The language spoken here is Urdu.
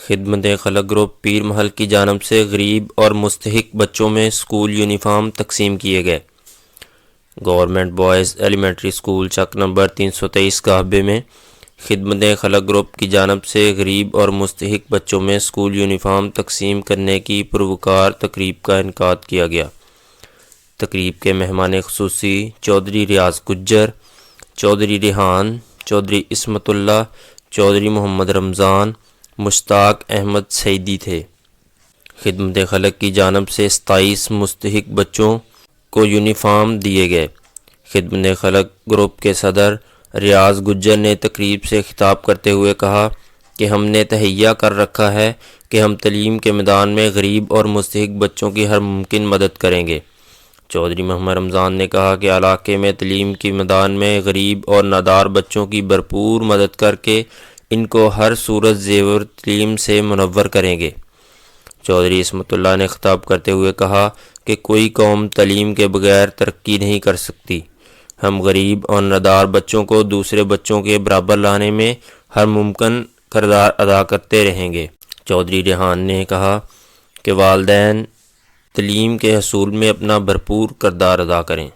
خدمت خلق گروپ پیر محل کی جانب سے غریب اور مستحق بچوں میں اسکول یونیفارم تقسیم کیے گئے۔ گورنمنٹ بوائز ایلیمنٹری اسکول چک نمبر 323 گاہبے میں خدمت خلق گروپ کی جانب سے غریب اور مستحق بچوں میں اسکول یونیفارم تقسیم کرنے کی پروکار تقریب کا انعقاد کیا گیا۔ تقریب کے مہمان خصوصی چودھری ریاض گجر، چودھری ریحان، چودھری عصمت اللہ، چودھری محمد رمضان، مشتاق احمد سعیدی تھے۔ خدمت خلق کی جانب سے 27 مستحق بچوں کو یونیفارم دیے گئے۔ خدمت خلق گروپ کے صدر ریاض گجر نے تقریب سے خطاب کرتے ہوئے کہا کہ ہم نے تہیہ کر رکھا ہے کہ ہم تعلیم کے میدان میں غریب اور مستحق بچوں کی ہر ممکن مدد کریں گے۔ چودھری محمد رمضان نے کہا کہ علاقے میں تعلیم کے میدان میں غریب اور نادار بچوں کی بھرپور مدد کر کے ان کو ہر صورت زیور تعلیم سے منور کریں گے۔ چودھری عصمت اللہ نے خطاب کرتے ہوئے کہا کہ کوئی قوم تعلیم کے بغیر ترقی نہیں کر سکتی۔ ہم غریب اور نادار بچوں کو دوسرے بچوں کے برابر لانے میں ہر ممکن کردار ادا کرتے رہیں گے۔ چودھری ریحان نے کہا کہ والدین تعلیم کے حصول میں اپنا بھرپور کردار ادا کریں۔